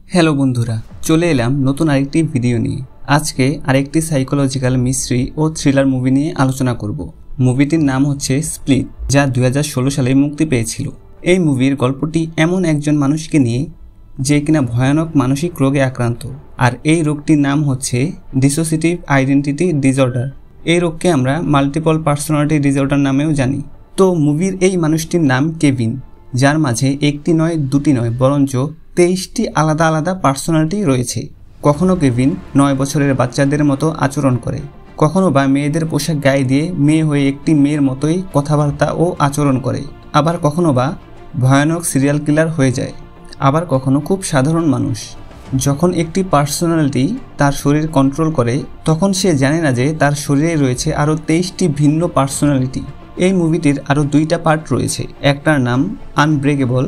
Hello বন্ধুরা, চলে এলাম নতুন আরেকটি ভিডিও নিয়ে। আজকে আরেকটি সাইকোলজিক্যাল মিস্ট্রি ও থ্রিলার মুভি নিয়ে আলোচনা করব। মুভিটির নাম হচ্ছে স্প্লিট, যা 2016 সালে মুক্তি পেয়েছিল। এই মুভির গল্পটি এমন একজন মানুষকে নিয়ে যে কিনা ভয়ানক মানসিক রোগে আক্রান্ত, আর এই রোগটির নাম হচ্ছে ডিসোসিয়েটিভ আইডেন্টিটি ডিসঅর্ডার। এই রোগকে আমরা মাল্টিপল পার্সোনালিটি ডিসঅর্ডার নামেও জানি। তো মুভির এই মানুষটির নাম কেভিন, যার মাঝে একটি নয় দুটি নয় বরঞ্চ 23টি আলাদা আলাদা পার্সোনালিটি রয়েছে। কখনো কেভিন 9 বছরের বাচ্চাদের মতো আচরণ করে, কখনো বা মেয়েদের পোশাক গায়ে দিয়ে মেয়ে হয়ে একটি মেয়ের মতোই কথাবার্তা ও আচরণ করে, আবার কখনো বা ভয়ানক সিরিয়াল কিলার হয়ে যায়, আবার কখনো খুব সাধারণ মানুষ। যখন একটি পার্সোনালিটি তার শরীর কন্ট্রোল করে, তখন সে জানে না যে তার শরীরে রয়েছে আরও 23টি ভিন্ন পার্সোনালিটি। এই মুভিটির আরও 2টা পার্ট রয়েছে, একটার নাম আনব্রেকেবল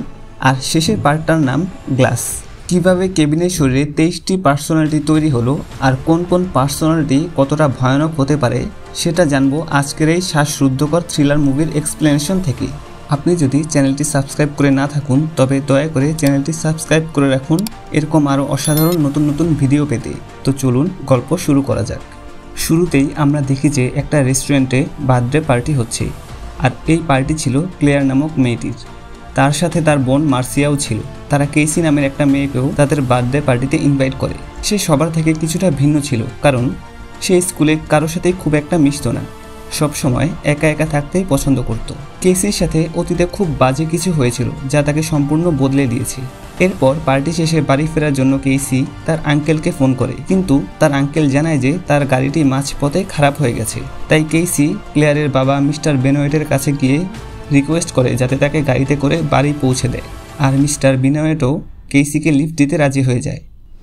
আর শেষের পার্টটার নাম গ্লাস। কিভাবে কেভিনের শরীরে 23টি পার্সোনালিটি তৈরি হলো আর কোন কোন পার্সোনালিটি কতটা ভয়ানক হতে পারে সেটা জানবো আজকের এই শ্বাসরুদ্ধকর থ্রিলার মুভির এক্সপ্লেনেশন থেকে। আপনি যদি চ্যানেলটি সাবস্ক্রাইব করে না থাকুন তবে দয়া করে চ্যানেলটি সাবস্ক্রাইব করে রাখুন এরকম আরও অসাধারণ নতুন নতুন ভিডিও পেতে। তো চলুন গল্প শুরু করা যাক। শুরুতেই আমরা দেখি যে একটা রেস্টুরেন্টে বার্থডে পার্টি হচ্ছে, আর এই পার্টি ছিল ক্লেয়ার নামক মেয়েটির। তার সাথে তার বোন মার্সিয়াও ছিল। তারা কেসি নামের একটা মেয়েকেও তাদের বার্থডে পার্টিতে ইনভাইট করে। সে সবার থেকে কিছুটা ভিন্ন ছিল, কারণ সে স্কুলে কারোর সাথেই খুব একটা মিশত না, সবসময় একা একা থাকতেই পছন্দ করত। কেসির সাথে অতীতে খুব বাজে কিছু হয়েছিল যা তাকে সম্পূর্ণ বদলে দিয়েছে। এরপর পার্টি শেষে বাড়ি ফেরার জন্য কেসি তার আঙ্কেলকে ফোন করে, কিন্তু তার আঙ্কেল জানায় যে তার গাড়িটি মাঝপথে খারাপ হয়ে গেছে। তাই কেসি ক্লেয়ারের বাবা মিস্টার বেনোয়েটের কাছে গিয়ে রিকোয়েস্ট করে যাতে তাকে গাড়িতে করে বাড়ি পৌঁছে দেয়, আর মিস্টার বেনোয়েটও কেসিকে লিফট দিতে রাজি হয়ে যায়।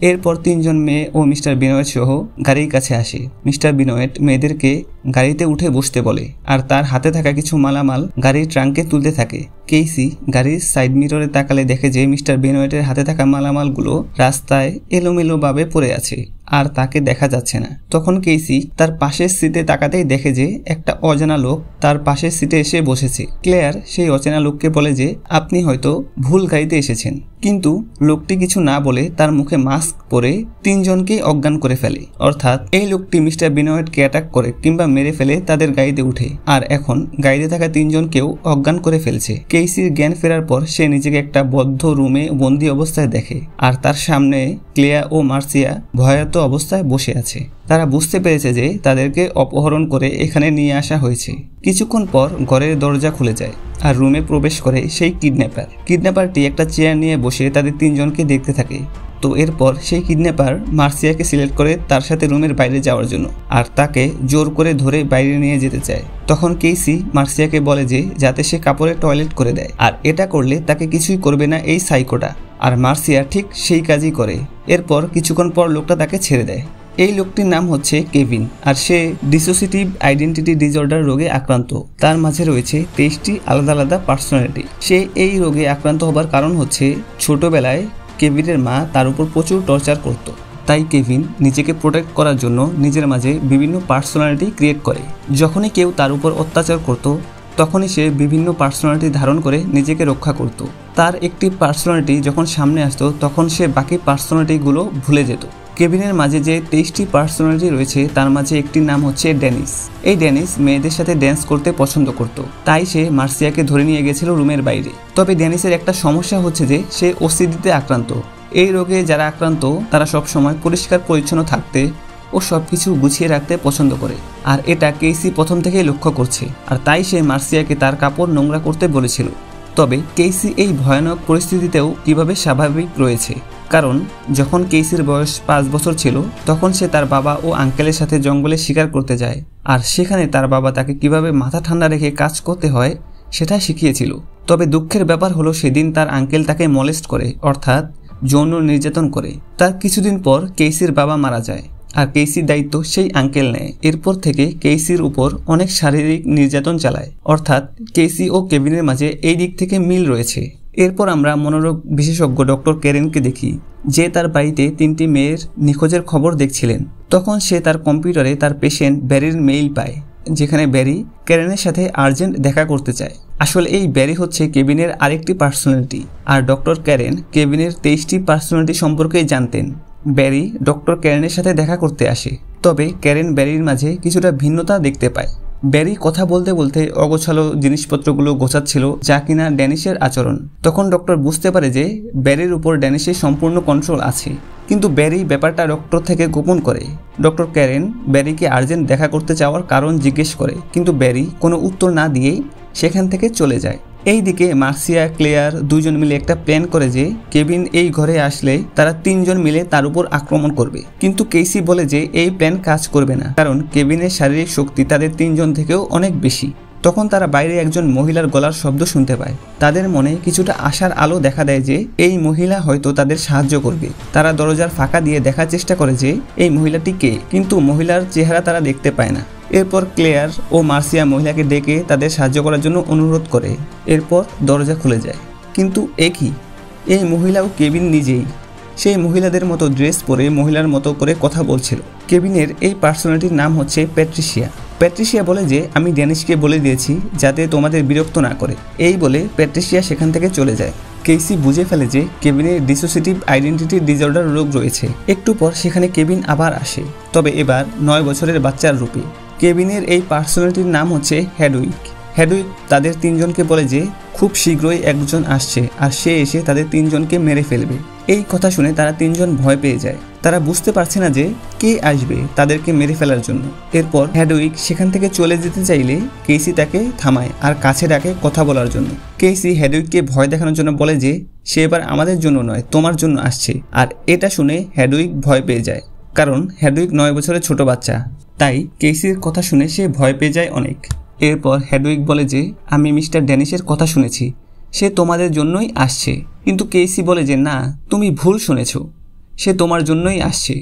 এরপর 3 জন মেয়ে ও মিস্টার বেনোয়েট সহ গাড়ির কাছে আসে। মিস্টার বেনোয়েট মেয়েদেরকে গাড়িতে উঠে বসতে বলে, আর তার হাতে থাকা কিছু মালামাল গাড়ির ট্রাঙ্কে তুলতে থাকে। কেসি গাড়ির সাইড মিররে তাকালে দেখে যে মিস্টার বেনোয়েটের হাতে থাকা মালামালগুলো রাস্তায় এলোমেলোভাবে পড়ে আছে, আর তাকে দেখা যাচ্ছে না। তখন কেসি তার পাশের সিটে তাকাতেই দেখে যে একটা অজানা লোক তার পাশের সিটে এসে বসেছে। ক্লেয়ার সেই অচেনা লোককে বলে যে আপনি হয়তো ভুল গাড়িতে এসেছেন, কিন্তু লোকটি কিছু না বলে তার মুখে মাস্ক পরে 3 জনকেই অজ্ঞান করে ফেলে। অর্থাৎ এই লোকটি মিস্টার বেনোয়েটকে অ্যাটাক করে কিংবা মেরে ফেলে তাদের গাড়িতে উঠে, আর এখন গাড়িতে থাকা 3 জনকেও অজ্ঞান করে ফেলছে। কেসির জ্ঞান ফেরার পর সে নিজেকে একটা বদ্ধ রুমে বন্দি অবস্থায় দেখে, আর তার সামনে ক্লেয়া ও মার্সিয়া ভয়াত অবস্থায় বসে আছে। তারা বুঝতে পেরেছে যে তাদেরকে অপহরণ করে এখানে নিয়ে আসা হয়েছে। কিছুক্ষণ পর ঘরের দরজা খুলে যায়, আর রুমে প্রবেশ করে সেই কিডন্যাপারটি একটা চেয়ার নিয়ে বসে তাদের 3 জনকে দেখতে থাকে। তো এরপর সেই কিডন্যাপার মার্সিয়াকে সিলেক্ট করে তার সাথে রুমের বাইরে যাওয়ার জন্য, আর তাকে জোর করে ধরে বাইরে নিয়ে যেতে চায়। তখন কেসি মার্সিয়াকে বলে যে যাতে সে কাপড়ে টয়লেট করে দেয়, আর এটা করলে তাকে কিছুই করবে না এই সাইকোটা। আর মার্সিয়া ঠিক সেই কাজই করে। এরপর কিছুক্ষণ পর লোকটা তাকে ছেড়ে দেয়। এই লোকটির নাম হচ্ছে কেভিন, আর সে ডিসোসিয়েটিভ আইডেন্টিটি ডিসঅর্ডার রোগে আক্রান্ত। তার মাঝে রয়েছে 23টি আলাদা আলাদা পার্সোনালিটি। সে এই রোগে আক্রান্ত হবার কারণ হচ্ছে ছোটবেলায় কেভিনের মা তার উপর প্রচুর টর্চার করত। তাই কেভিন নিজেকে প্রোটেক্ট করার জন্য নিজের মাঝে বিভিন্ন পার্সোনালিটি ক্রিয়েট করে। যখনই কেউ তার উপর অত্যাচার করত, তখনই সে বিভিন্ন পার্সোনালিটি ধারণ করে নিজেকে রক্ষা করত। তার একটি পার্সোনালিটি যখন সামনে আসতো, তখন সে বাকি পার্সোনালিটিগুলো ভুলে যেত। কেভিনের মাঝে যে 23টি পার্সোনালিটি রয়েছে, তার মাঝে একটি নাম হচ্ছে ড্যানিস। এই ড্যানিস মেয়েদের সাথে ড্যান্স করতে পছন্দ করত, তাই সে মার্সিয়াকে ধরে নিয়ে গেছিল রুমের বাইরে। তবে ড্যানিসের একটা সমস্যা হচ্ছে যে সে ওসিডিতে আক্রান্ত। এই রোগে যারা আক্রান্ত তারা সবসময় পরিষ্কার পরিচ্ছন্ন থাকতে ও সবকিছু গুছিয়ে রাখতে পছন্দ করে, আর এটা কেসি প্রথম থেকেই লক্ষ্য করছে, আর তাই সে মার্সিয়াকে তার কাপড় নোংরা করতে বলেছিল। তবে কেসি এই ভয়ানক পরিস্থিতিতেও কিভাবে স্বাভাবিক রয়েছে, কারণ যখন কেসির বয়স 5 বছর ছিল, তখন সে তার বাবা ও আঙ্কেলের সাথে জঙ্গলে শিকার করতে যায়, আর সেখানে তার বাবা তাকে কিভাবে মাথা ঠান্ডা রেখে কাজ করতে হয় সেটা শিখিয়েছিল। তবে দুঃখের ব্যাপার হলো সেদিন তার আঙ্কেল তাকে মলেস্ট করে, অর্থাৎ যৌন নির্যাতন করে। তার কিছুদিন পর কেসির বাবা মারা যায়, আর কেসির দায়িত্ব সেই আঙ্কেল নেয়। এরপর থেকে কেসির উপর অনেক শারীরিক নির্যাতন চালায়, অর্থাৎ কেসি ও কেভিনের মাঝে এই দিক থেকে মিল রয়েছে। এরপর আমরা মনোরোগ বিশেষজ্ঞ ডক্টর কেরেনকে দেখি, যে তার বাড়িতে 3টি মেয়ের নিখোঁজের খবর দেখছিলেন। তখন সে তার কম্পিউটারে তার পেশেন্ট ব্যারির মেইল পায়, যেখানে ব্যারি কেরেনের সাথে আর্জেন্ট দেখা করতে চায়। আসলে এই ব্যারি হচ্ছে কেভিনের আরেকটি পার্সোনালিটি, আর ডক্টর ক্যারেন কেভিনের 23টি পার্সোনালিটি সম্পর্কেই জানতেন। ব্যারি ডক্টর ক্যারেনের সাথে দেখা করতে আসে, তবে ক্যারেন ব্যারির মাঝে কিছুটা ভিন্নতা দেখতে পায়। ব্যারি কথা বলতে বলতে অগোছালো জিনিসপত্রগুলো গোছাচ্ছিল, যা কিনা ড্যানিশের আচরণ। তখন ডক্টর বুঝতে পারে যে ব্যারির উপর ড্যানিশের সম্পূর্ণ কন্ট্রোল আছে, কিন্তু ব্যারি ব্যাপারটা ডক্টর থেকে গোপন করে। ডক্টর ক্যারেন ব্যারিকে আর্জেন্ট দেখা করতে চাওয়ার কারণ জিজ্ঞেস করে, কিন্তু ব্যারি কোনো উত্তর না দিয়েই সেখান থেকে চলে যায়। এইদিকে মার্সিয়া ক্লেয়ার দুজন মিলে একটা প্ল্যান করে যে কেভিন এই ঘরে আসলে তারা 3 জন মিলে তার উপর আক্রমণ করবে, কিন্তু কেসি বলে যে এই প্ল্যান কাজ করবে না, কারণ কেভিনের শারীরিক শক্তি তাদের 3 জন থেকেও অনেক বেশি। তখন তারা বাইরে একজন মহিলার গলার শব্দ শুনতে পায়। তাদের মনে কিছুটা আশার আলো দেখা দেয় যে এই মহিলা হয়তো তাদের সাহায্য করবে। তারা দরজার ফাঁকা দিয়ে দেখার চেষ্টা করে যে এই মহিলাটি কে, কিন্তু মহিলার চেহারা তারা দেখতে পায় না। এরপর ক্লেয়ার ও মার্সিয়া মহিলাকে ডেকে তাদের সাহায্য করার জন্য অনুরোধ করে। এরপর দরজা খুলে যায়, কিন্তু একই এই মহিলাও কেভিন নিজেই। সেই মহিলাদের মতো ড্রেস পরে মহিলার মতো করে কথা বলছিল। কেভিনের এই পার্সোনালিটির নাম হচ্ছে প্যাট্রিশিয়া। প্যাট্রিশিয়া বলে যে আমি ড্যানিশকে বলে দিয়েছি যাতে তোমাদের বিরক্ত না করে। এই বলে প্যাট্রিশিয়া সেখান থেকে চলে যায়। কেসি বুঝে ফেলে যে কেভিনের ডিসোসিয়েটিভ আইডেন্টিটি ডিসঅর্ডার রোগ রয়েছে। একটু পর সেখানে কেভিন আবার আসে, তবে এবার 9 বছরের বাচ্চার রূপে। কেভিনের এই পার্সোনালিটির নাম হচ্ছে হেডউইক। হেডউইক তাদের 3 জনকে বলে যে খুব শীঘ্রই একজন আসছে, আর সে এসে তাদের 3 জনকে মেরে ফেলবে। এই কথা শুনে তারা 3 জন ভয় পেয়ে যায়। তারা বুঝতে পারছে না যে কে আসবে তাদেরকে মেরে ফেলার জন্য। এরপর হেডউইক সেখান থেকে চলে যেতে চাইলে কেসি তাকে থামায় আর কাছে ডাকে কথা বলার জন্য। কেসি হেডউইককে ভয় দেখানোর জন্য বলে যে সে এবার আমাদের জন্য নয়, তোমার জন্য আসছে। আর এটা শুনে হেডউইক ভয় পেয়ে যায়, কারণ হেডউইক 9 বছরের ছোট বাচ্চা। তাই কেসির কথা শুনে সে ভয় পেয়ে যায় অনেক। এরপর হেডউইক বলে যে আমি মিস্টার ড্যানিশের কথা শুনেছি, সে তোমাদের জন্যই আসছে। কিন্তু কেসি বলে যে না, তুমি ভুল শুনেছ, সে তোমার জন্যই আসছে।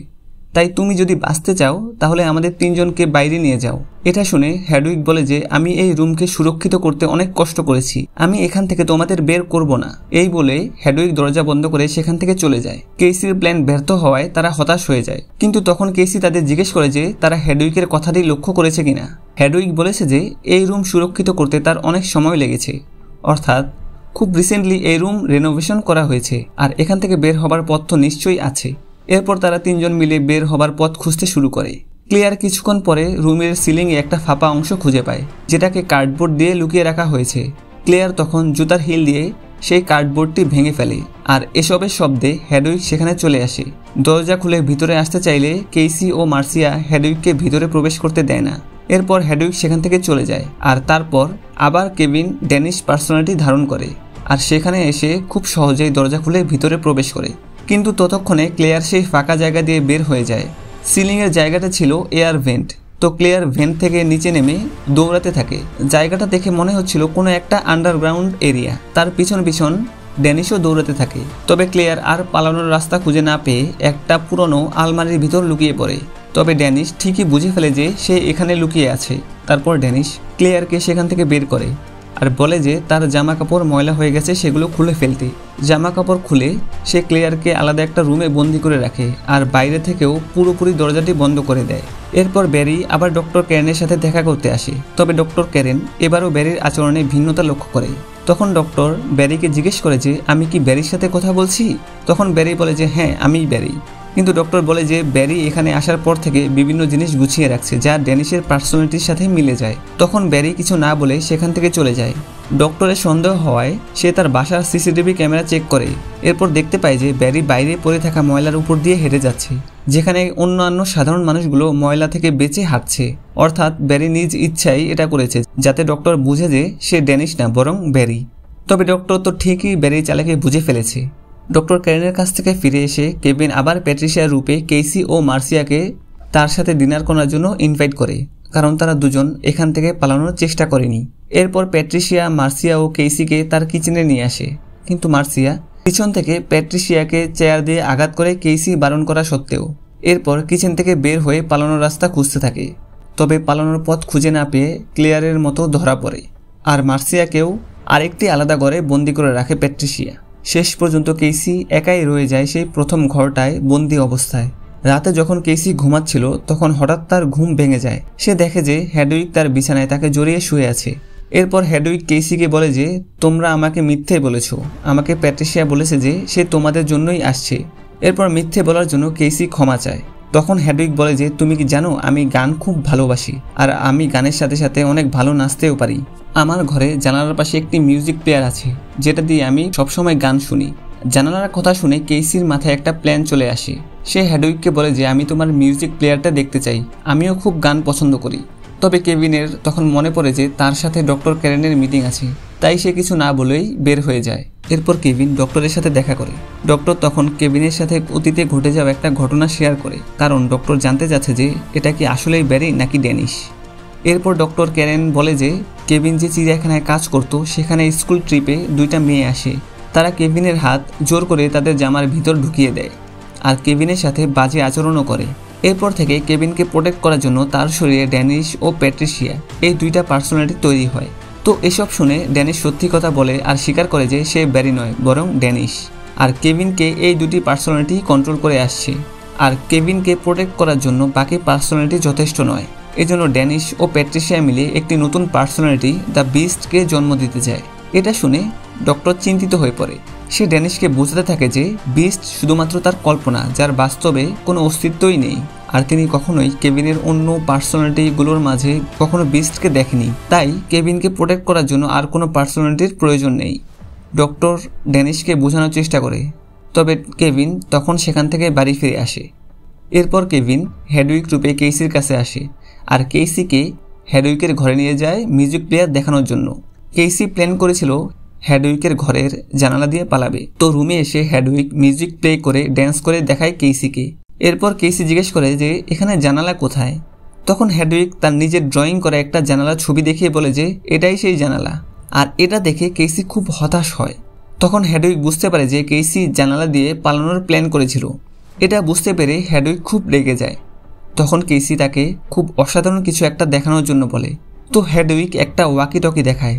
তাই তুমি যদি বাঁচতে চাও তাহলে আমাদের 3 জনকে বাইরে নিয়ে যাও। এটা শুনে হেডউইক বলে যে আমি এই রুমকে সুরক্ষিত করতে অনেক কষ্ট করেছি, আমি এখান থেকে তোমাদের বের করব না। এই বলে হেডউইক দরজা বন্ধ করে সেখান থেকে চলে যায়। কেসির প্ল্যান ব্যর্থ হওয়ায় তারা হতাশ হয়ে যায়, কিন্তু তখন কেসি তাদের জিজ্ঞেস করে যে তারা হেডউইকের কথাটি লক্ষ্য করেছে কিনা। হেডউইক বলেছে যে এই রুম সুরক্ষিত করতে তার অনেক সময় লেগেছে, অর্থাৎ খুব রিসেন্টলি এই রুম রেনোভেশন করা হয়েছে, আর এখান থেকে বের হবার পথ তো নিশ্চয়ই আছে। এরপর তারা 3 জন মিলে বের হবার পথ খুঁজতে শুরু করে। ক্লিয়ার কিছুক্ষণ পরে রুমের সিলিংয়ে একটা ফাঁপা অংশ খুঁজে পায়, যেটাকে কার্ডবোর্ড দিয়ে লুকিয়ে রাখা হয়েছে। ক্লিয়ার তখন জুতার হিল দিয়ে সেই কার্ডবোর্ডটি ভেঙে ফেলে, আর এসবের শব্দে হেডউইক সেখানে চলে আসে। দরজা খুলে ভিতরে আসতে চাইলে কেসি ও মার্সিয়া হেডউইককে ভিতরে প্রবেশ করতে দেয় না। এরপর হেডউইক সেখান থেকে চলে যায়, আর তারপর আবার কেভিন ড্যানিশ পার্সোনালিটি ধারণ করে, আর সেখানে এসে খুব সহজেই দরজা খুলে ভিতরে প্রবেশ করে। কিন্তু ততক্ষণে ক্লেয়ার সেই ফাঁকা জায়গা দিয়ে বের হয়ে যায়। সিলিংয়ের জায়গাটা ছিল এয়ার ভেন্ট, তো ক্লেয়ার ভেন্ট থেকে নিচে নেমে দৌড়াতে থাকে। জায়গাটা দেখে মনে হচ্ছিল কোনো একটা আন্ডারগ্রাউন্ড এরিয়া। তার পিছন পিছন ড্যানিশও দৌড়াতে থাকে, তবে ক্লেয়ার আর পালানোর রাস্তা খুঁজে না পেয়ে একটা পুরনো আলমারির ভিতর লুকিয়ে পড়ে। তবে ড্যানিশ ঠিকই বুঝে ফেলে যে সে এখানে লুকিয়ে আছে। তারপর ড্যানিশ ক্লেয়ারকে সেখান থেকে বের করে আর বলে যে তার জামা কাপড় ময়লা হয়ে গেছে, সেগুলো খুলে ফেলতে। জামা কাপড় খুলে সে ক্লেয়ারকে আলাদা একটা রুমে বন্দি করে রাখে, আর বাইরে থেকেও পুরোপুরি দরজাটি বন্ধ করে দেয়। এরপর ব্যারি আবার ডক্টর ক্যারেনের সাথে দেখা করতে আসে, তবে ডক্টর ক্যারেন এবারও ব্যারির আচরণে ভিন্নতা লক্ষ্য করে। তখন ডক্টর ব্যারিকে জিজ্ঞেস করে যে আমি কি ব্যারির সাথে কথা বলছি। তখন ব্যারি বলে যে হ্যাঁ, আমিই ব্যারি। কিন্তু ডক্টর বলে যে ব্যারি এখানে আসার পর থেকে বিভিন্ন জিনিস গুছিয়ে রাখছে যা ড্যানিশের পার্সোনালিটির সাথে মিলে যায়। তখন ব্যারি কিছু না বলে সেখান থেকে চলে যায়। ডক্টরের সন্দেহ হওয়ায় সে তার বাসার সিসিটিভি ক্যামেরা চেক করে। এরপর দেখতে পায় যে ব্যারি বাইরে পড়ে থাকা ময়লার উপর দিয়ে হেঁটে যাচ্ছে, যেখানে অন্যান্য সাধারণ মানুষগুলো ময়লা থেকে বেঁচে হাঁটছে। অর্থাৎ ব্যারি নিজ ইচ্ছাই এটা করেছে, যাতে ডক্টর বুঝে যে সে ড্যানিশ না বরং ব্যারি। তবে ডক্টর তো ঠিকই ব্যারি চালাকে বুঝে ফেলেছে। ডক্টর ক্যারেনের কাছ থেকে ফিরে এসে কেভিন আবার প্যাট্রিশিয়ার রূপে কেসি ও মার্সিয়াকে তার সাথে ডিনার করার জন্য ইনভাইট করে, কারণ তারা দুজন এখান থেকে পালানোর চেষ্টা করেনি। এরপর প্যাট্রিশিয়া মার্সিয়া ও কেসিকে তার কিচেনে নিয়ে আসে, কিন্তু মার্সিয়া পিছন থেকে প্যাট্রিশিয়াকে চেয়ার দিয়ে আঘাত করে কেসি বারণ করা সত্ত্বেও। এরপর কিচেন থেকে বের হয়ে পালানোর রাস্তা খুঁজতে থাকে, তবে পালানোর পথ খুঁজে না পেয়ে ক্লিয়ারের মতো ধরা পড়ে, আর মার্সিয়াকেও আরেকটি আলাদা ঘরে বন্দি করে রাখে প্যাট্রিশিয়া। শেষ পর্যন্ত কেসি একাই রয়ে যায় সেই প্রথম ঘরটায় বন্দি অবস্থায়। রাতে যখন কেসি ঘুমাচ্ছিল তখন হঠাৎ তার ঘুম ভেঙে যায়। সে দেখে যে হেডউইক তার বিছানায় তাকে জড়িয়ে শুয়ে আছে। এরপর হেডউইগ কেইসিকে বলে যে তোমরা আমাকে মিথ্যে বলেছো, আমাকে প্যাট্রিসিয়া বলেছে যে সে তোমাদের জন্যই আসছে। এরপর মিথ্যে বলার জন্য কেইসি ক্ষমা চায়। তখন হেডউইগ বলে যে তুমি কি জানো আমি গান খুব ভালোবাসি, আর আমি গানের সাথে সাথে অনেক ভালো নাচতেও পারি। আমার ঘরে জানালার পাশে একটি মিউজিক প্লেয়ার আছে যেটা দিয়ে আমি সবসময় গান শুনি। জানালার কথা শুনে কেইসির মাথায় একটা প্ল্যান চলে আসে। সে হেডউইগকে বলে যে আমি তোমার মিউজিক প্লেয়ারটা দেখতে চাই, আমিও খুব গান পছন্দ করি। তবে কেভিনের তখন মনে পড়ে যে তার সাথে ডক্টর ক্যারেনের মিটিং আছে, তাই সে কিছু না বলেই বের হয়ে যায়। এরপর কেভিন ডক্টরের সাথে দেখা করে। ডক্টর তখন কেভিনের সাথে অতীতে ঘটে যাওয়া একটা ঘটনা শেয়ার করে, কারণ ডক্টর জানতে চাচ্ছে যে এটা কি আসলেই ব্যারি নাকি ড্যানিশ। এরপর ডক্টর ক্যারেন বলে যে কেভিন যে চিড়িয়াখানায় কাজ করত সেখানে স্কুল ট্রিপে 2টা মেয়ে আসে। তারা কেভিনের হাত জোর করে তাদের জামার ভিতর ঢুকিয়ে দেয় আর কেভিনের সাথে বাজে আচরণও করে। এরপর থেকে কেভিনকে প্রোটেক্ট করার জন্য তার শরীরে ড্যানিশ ও প্যাট্রিসিয়া এই 2টা পার্সোনালিটি তৈরি হয়। তো এসব শুনে ড্যানিশ সত্যি কথা বলে আর স্বীকার করে যে সে ব্যারি নয় বরং ড্যানিশ, আর কেভিনকে এই 2টি পার্সোনালিটি কন্ট্রোল করে আসছে। আর কেভিনকে প্রোটেক্ট করার জন্য বাকি পার্সোনালিটি যথেষ্ট নয়, এজন্য ড্যানিশ ও প্যাট্রিসিয়া মিলে একটি নতুন পার্সোনালিটি দ্য বিস্টকে জন্ম দিতে চায়। এটা শুনে ডক্টর চিন্তিত হয়ে পড়ে। সে ড্যানিশকে বোঝাতে থাকে যে বিস্ট শুধুমাত্র তার কল্পনা, যার বাস্তবে কোনো অস্তিত্বই নেই, আর তিনি কখনোই কেভিনের অন্য পার্সোনালিটিগুলোর মাঝে কখনো বিস্টকে দেখেনি। তাই কেভিনকে প্রোটেক্ট করার জন্য আর কোনো পার্সোনালিটির প্রয়োজন নেই। ডক্টর ড্যানিশকে বোঝানোর চেষ্টা করে, তবে কেভিন তখন সেখান থেকে বাড়ি ফিরে আসে। এরপর কেভিন হেডউইগ রূপে কেইসির কাছে আসে আর কেইসিকে হেডউইগের ঘরে নিয়ে যায় মিউজিক প্লেয়ার দেখানোর জন্য। কেইসি প্ল্যান করেছিল হেডউইগের ঘরের জানালা দিয়ে পালাবে, তো রুমে এসে হেডউইগ মিউজিক প্লে করে ড্যান্স করে দেখায় কেইসিকে। এরপর কেইসি জিজ্ঞেস করে যে এখানে জানালা কোথায়। তখন হেডউইগ তার নিজের ড্রয়িং করা একটা জানালার ছবি দেখিয়ে বলে যে এটাই সেই জানালা, আর এটা দেখে কেইসি খুব হতাশ হয়। তখন হেডউইগ বুঝতে পারে যে কেইসি জানালা দিয়ে পালানোর প্ল্যান করেছিল। এটা বুঝতে পেরে হেডউইগ খুব রেগে যায়। তখন কেইসি তাকে খুব অসাধারণ কিছু একটা দেখানোর জন্য বলে। তো হেডউইগ একটা ওয়াকি টকি দেখায়।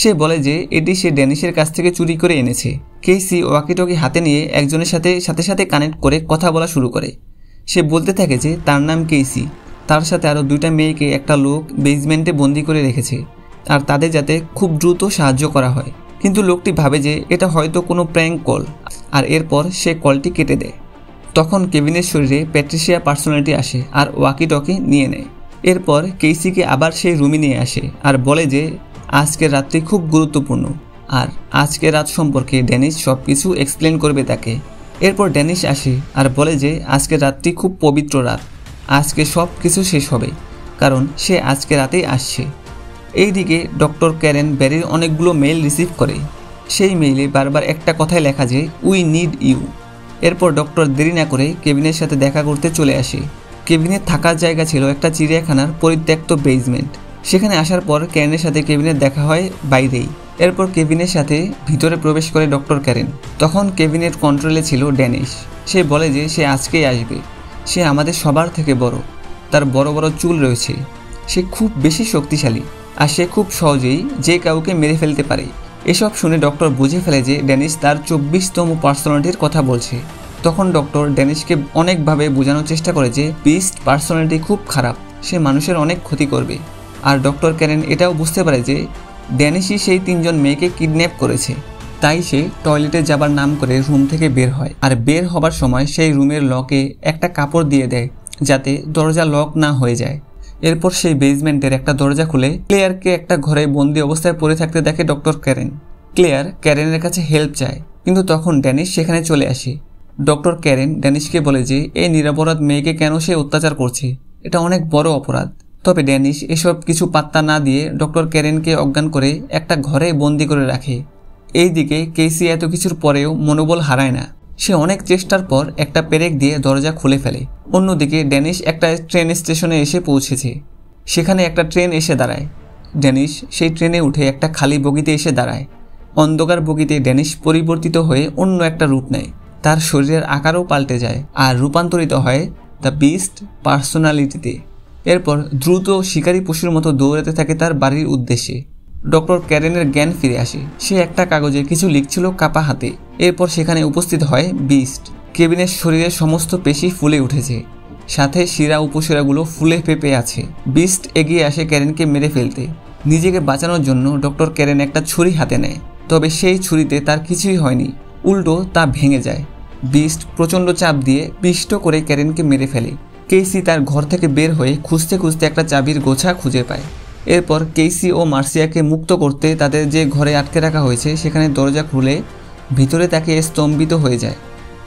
সে বলে যে এটি সে ড্যানিশের কাছ থেকে চুরি করে এনেছে। কেইসি ওয়াকি টকি হাতে নিয়ে একজনের সাথে সাথে কানেক্ট করে কথা বলা শুরু করে। সে বলতে থাকে যে তার নাম কেইসি, তার সাথে আরও 2টা মেয়েকে একটা লোক বেসমেন্টে বন্দি করে রেখেছে, আর তাদের যাতে খুব দ্রুত সাহায্য করা হয়। কিন্তু লোকটি ভাবে যে এটা হয়তো কোনো প্র্যাঙ্ক কল, আর এরপর সে কলটি কেটে দেয়। তখন কেভিনের শরীরে প্যাট্রিসিয়া পার্সোনালিটি আসে আর ওয়াকি টকি নিয়ে নেয়। এরপর কেইসিকে আবার সেই রুমে নিয়ে আসে আর বলে যে আজকের রাত্রি খুব গুরুত্বপূর্ণ, আর আজকের রাত সম্পর্কে ড্যানিশ সব কিছু এক্সপ্লেন করবে তাকে। এরপর ড্যানিশ আসে আর বলে যে আজকের রাতটি খুব পবিত্র রাত, আজকে সব কিছু শেষ হবে, কারণ সে আজকে রাতেই আসছে। এইদিকে ডক্টর ক্যারেন ব্যারির অনেকগুলো মেইল রিসিভ করে। সেই মেইলে বারবার একটা কথাই লেখা যে উই নিড ইউ। এরপর ডক্টর দেরি না করে কেভিনের সাথে দেখা করতে চলে আসে। কেভিনের থাকার জায়গা ছিল একটা চিড়িয়াখানার পরিত্যক্ত বেসমেন্ট। সেখানে আসার পর ক্যারেনের সাথে কেভিনের দেখা হয় বাইরেই। এরপর কেভিনের সাথে ভিতরে প্রবেশ করে ডক্টর ক্যারেন। তখন কেভিনের কন্ট্রোলে ছিল ড্যানিশ। সে বলে যে সে আজকেই আসবে, সে আমাদের সবার থেকে বড়, তার বড় বড় চুল রয়েছে, সে খুব বেশি শক্তিশালী, আর সে খুব সহজেই যে কাউকে মেরে ফেলতে পারে। এসব শুনে ডক্টর বুঝে ফেলে যে ড্যানিশ তার 24তম পার্সোনালিটির কথা বলছে। তখন ডক্টর ড্যানিশকে অনেকভাবে বোঝানোর চেষ্টা করে যে বিস্ট পার্সোনালিটি খুব খারাপ, সে মানুষের অনেক ক্ষতি করবে। আর ডক্টর ক্যারেন এটাও বুঝতে পারে যে ড্যানিশই সেই 3জন মেয়েকে কিডন্যাপ করেছে। তাই সে টয়লেটে যাবার নাম করে রুম থেকে বের হয়, আর বের হবার সময় সেই রুমের লকে একটা কাপড় দিয়ে দেয় যাতে দরজা লক না হয়ে যায়। এরপর সেই বেসমেন্টের একটা দরজা খুলে ক্লেয়ারকে একটা ঘরে বন্দি অবস্থায় পড়ে থাকতে দেখে ডক্টর ক্যারেন। ক্লেয়ার ক্যারেনের কাছে হেল্প চায়, কিন্তু তখন ড্যানিশ সেখানে চলে আসে। ডক্টর ক্যারেন ড্যানিশকে বলে যে এই নিরপরাধ মেয়েকে কেন সে অত্যাচার করছে, এটা অনেক বড় অপরাধ। তবে ড্যানিশ এসব কিছু পাত্তা না দিয়ে ডক্টর ক্যারেনকে অজ্ঞান করে একটা ঘরে বন্দি করে রাখে। এইদিকে কেইসি এত কিছুর পরেও মনোবল হারায় না। সে অনেক চেষ্টার পর একটা পেরেক দিয়ে দরজা খুলে ফেলে। অন্যদিকে ড্যানিশ একটা ট্রেন স্টেশনে এসে পৌঁছেছে। সেখানে একটা ট্রেন এসে দাঁড়ায়। ড্যানিশ সেই ট্রেনে উঠে একটা খালি বগিতে এসে দাঁড়ায়। অন্ধকার বগিতে ড্যানিশ পরিবর্তিত হয়ে অন্য একটা রূপ নেয়। তার শরীরের আকারও পাল্টে যায় আর রূপান্তরিত হয় দ্য বিস্ট পার্সোনালিটিতে। এরপর দ্রুত শিকারী পশুর মতো দৌড়াতে থাকে তার বাড়ির উদ্দেশ্যে। ডক্টর ক্যারেনের জ্ঞান ফিরে আসে। সে একটা কাগজে কিছু লিখছিল কাপা হাতে। এরপর সেখানে উপস্থিত হয় বিস্ট। কেভিনের শরীরের সমস্ত পেশি ফুলে উঠেছে, সাথে শিরা উপশিরাগুলো ফুলে ফেঁপে আছে। বিস্ট এগিয়ে আসে ক্যারেনকে মেরে ফেলতে। নিজেকে বাঁচানোর জন্য ডক্টর ক্যারেন একটা ছুরি হাতে নেয়, তবে সেই ছুরিতে তার কিছুই হয়নি, উল্টো তা ভেঙে যায়। বিস্ট প্রচণ্ড চাপ দিয়ে পিষ্ট করে ক্যারেনকে মেরে ফেলে। কেইসি তার ঘর থেকে বের হয়ে খুঁজতে খুঁজতে একটা চাবির গোছা খুঁজে পায়। এরপর কেইসি ও মার্সিয়াকে মুক্ত করতে তাদের যে ঘরে আটকে রাখা হয়েছে সেখানে দরজা খুলে ভিতরে তাকে স্তম্ভিত হয়ে যায়।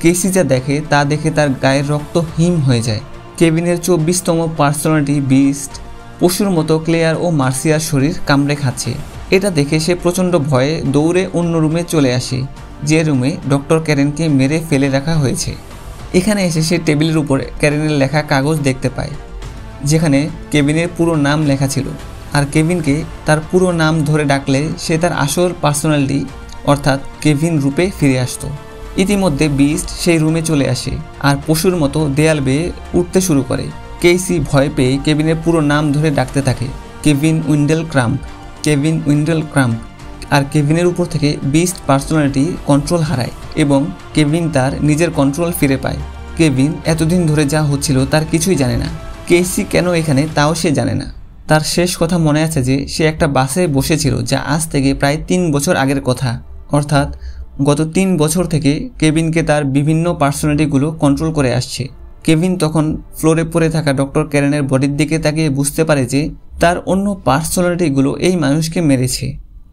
কেইসি যা দেখে তা দেখে তার গায়ের রক্ত হিম হয়ে যায়। কেভিনের 24তম পার্সোনালিটি বিস্ট পশুর মতো ক্লেয়ার ও মার্সিয়ার শরীর কামড়ে খাচ্ছে। এটা দেখে সে প্রচণ্ড ভয়ে দৌড়ে অন্য রুমে চলে আসে, যে রুমে ডক্টর ক্যারেনকে মেরে ফেলে রাখা হয়েছে। এখানে এসে সে টেবিলের উপর ক্যারেনের লেখা কাগজ দেখতে পায়, যেখানে কেভিনের পুরো নাম লেখা ছিল। আর কেভিনকে তার পুরো নাম ধরে ডাকলে সে তার আসল পার্সোনালিটি অর্থাৎ কেভিন রূপে ফিরে আসতো। ইতিমধ্যে বিস্ট সেই রুমে চলে আসে আর পশুর মতো দেয়াল বেয়ে উঠতে শুরু করে। কেইসি ভয় পেয়ে কেভিনের পুরো নাম ধরে ডাকতে থাকে, Kevin Wendell Crump, Kevin Wendell Crump. আর কেভিনের উপর থেকে বিস্ট পার্সোনালিটি কন্ট্রোল হারায় এবং কেভিন তার নিজের কন্ট্রোল ফিরে পায়। কেভিন এতদিন ধরে যা হচ্ছিল তার কিছুই জানে না। কেইসি কেন এখানে তাও সে জানে না। তার শেষ কথা মনে আছে যে সে একটা বাসে বসেছিল, যা আজ থেকে প্রায় 3 বছর আগের কথা। অর্থাৎ গত 3 বছর থেকে কেভিনকে তার বিভিন্ন পার্সোনালিটিগুলো কন্ট্রোল করে আসছে। কেভিন তখন ফ্লোরে পড়ে থাকা ডক্টর ক্যারেনের বডির দিকে তাকিয়ে বুঝতে পারে যে তার অন্য পার্সোনালিটিগুলো এই মানুষকে মেরেছে।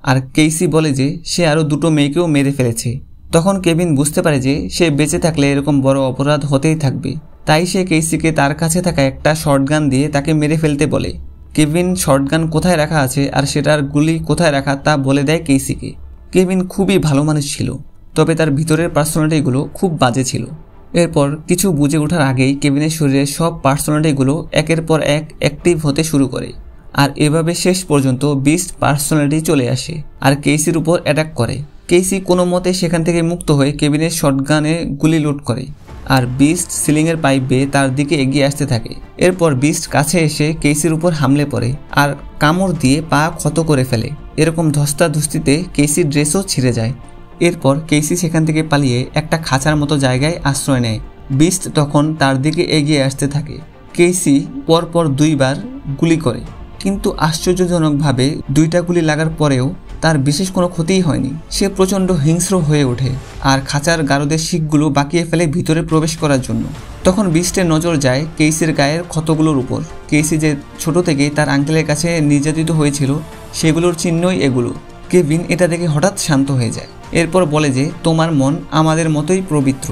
আর কেইসি বলে যে সে আরও 2টো মেয়েকেও মেরে ফেলেছে। তখন কেভিন বুঝতে পারে যে সে বেঁচে থাকলে এরকম বড় অপরাধ হতেই থাকবে। তাই সে কেইসিকে তার কাছে থাকা একটা শর্টগান দিয়ে তাকে মেরে ফেলতে বলে। কেভিন শর্টগান কোথায় রাখা আছে আর সেটার গুলি কোথায় রাখা তা বলে দেয় কেইসিকে। কেভিন খুবই ভালো মানুষ ছিল, তবে তার ভিতরের পার্সোনালিটিগুলো খুব বাজে ছিল। এরপর কিছু বুঝে ওঠার আগেই কেভিনের শরীরের সব পার্সোনালিটিগুলো একের পর এক অ্যাক্টিভ হতে শুরু করে। আর এভাবে শেষ পর্যন্ত বিস্ট পার্সোনালিটি চলে আসে আর কেইসির উপর অ্যাটাক করে। কেইসি কোনো মতে সেখান থেকে মুক্ত হয়ে কেভিনের শটগানে গুলি লোড করে আর বিস্ট সিলিংয়ের পাইপ বেয়ে তার দিকে এগিয়ে আসতে থাকে। এরপর বিস্ট কাছে এসে কেইসির উপর হামলে পড়ে আর কামড় দিয়ে পা ক্ষত করে ফেলে। এরকম ধস্তাধস্তিতে কেইসির ড্রেসও ছিঁড়ে যায়। এরপর কেইসি সেখান থেকে পালিয়ে একটা খাঁচার মতো জায়গায় আশ্রয় নেয়। বিস্ট তখন তার দিকে এগিয়ে আসতে থাকে। কেইসি পরপর 2বার গুলি করে, কিন্তু আশ্চর্যজনকভাবে 2টা গুলি লাগার পরেও তার বিশেষ কোনো ক্ষতিই হয়নি। সে প্রচণ্ড হিংস্র হয়ে ওঠে আর খাঁচার গারদের শিকগুলো বাঁকিয়ে ফেলে ভিতরে প্রবেশ করার জন্য। তখন বিস্টের নজর যায় কেইসির গায়ের ক্ষতগুলোর উপর। কেইসি যে ছোট থেকেই তার আঙ্কেলের কাছে নির্যাতিত হয়েছিল সেগুলোর চিহ্নই এগুলো। কেভিন এটা দেখে হঠাৎ শান্ত হয়ে যায়। এরপর বলে যে তোমার মন আমাদের মতোই পবিত্র,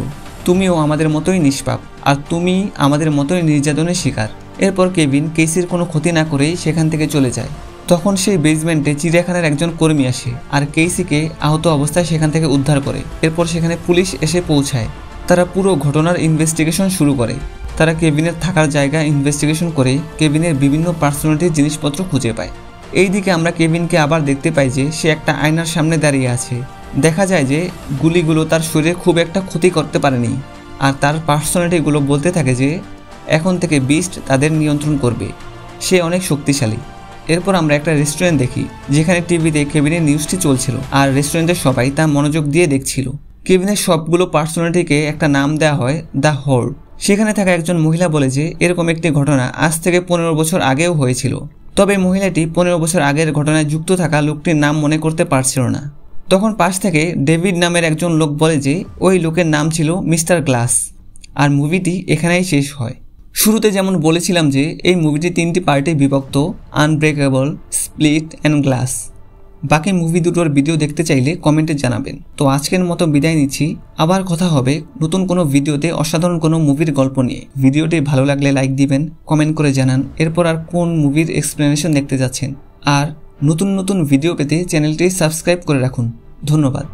তুমিও আমাদের মতোই নিষ্পাপ আর তুমি আমাদের মতোই নির্যাতনের শিকার। এরপর কেভিন কেইসির কোনো ক্ষতি না করেই সেখান থেকে চলে যায়। তখন সেই বেসমেন্টে চিড়িয়াখানার একজন কর্মী আসে আর কেইসিকে আহত অবস্থায় সেখান থেকে উদ্ধার করে। এরপর সেখানে পুলিশ এসে পৌঁছায়। তারা পুরো ঘটনার ইনভেস্টিগেশন শুরু করে। তারা কেভিনের থাকার জায়গা ইনভেস্টিগেশন করে কেভিনের বিভিন্ন পার্সোনালিটির জিনিসপত্র খুঁজে পায়। এইদিকে আমরা কেভিনকে আবার দেখতে পাই যে সে একটা আয়নার সামনে দাঁড়িয়ে আছে। দেখা যায় যে গুলিগুলো তার শরীরে খুব একটা ক্ষতি করতে পারেনি আর তার পার্সোনালিটিগুলো বলতে থাকে যে এখন থেকে বিস্ট তাদের নিয়ন্ত্রণ করবে, সে অনেক শক্তিশালী। এরপর আমরা একটা রেস্টুরেন্ট দেখি, যেখানে টিভিতে কেভিনের নিউজটি চলছিল আর রেস্টুরেন্টের সবাই তা মনোযোগ দিয়ে দেখছিল। কেভিনের সবগুলো পার্সোনালিটিকে একটা নাম দেওয়া হয় দ্য হোর্ড। সেখানে থাকা একজন মহিলা বলে যে এরকম একটি ঘটনা আজ থেকে 15 বছর আগেও হয়েছিল, তবে মহিলাটি 15 বছর আগের ঘটনায় যুক্ত থাকা লোকটির নাম মনে করতে পারছিল না। তখন পাশ থেকে ডেভিড নামের একজন লোক বলে যে ওই লোকের নাম ছিল মিস্টার গ্লাস। আর মুভিটি এখানেই শেষ হয়। শুরুতে যেমন বলেছিলাম যে এই মুভিটি 3টি পার্টে বিভক্ত, আনব্রেকেবল, স্প্লিট অ্যান্ড গ্লাস। বাকি মুভি দুটোর ভিডিও দেখতে চাইলে কমেন্টে জানাবেন। তো আজকের মতো বিদায় নিচ্ছি, আবার কথা হবে নতুন কোনো ভিডিওতে অসাধারণ কোনো মুভির গল্প নিয়ে। ভিডিওটি ভালো লাগলে লাইক দিবেন, কমেন্ট করে জানান এরপর আর কোন মুভির এক্সপ্লেনেশন দেখতে যাচ্ছেন। আর নতুন নতুন ভিডিও পেতে চ্যানেলটি সাবস্ক্রাইব করে রাখুন। ধন্যবাদ।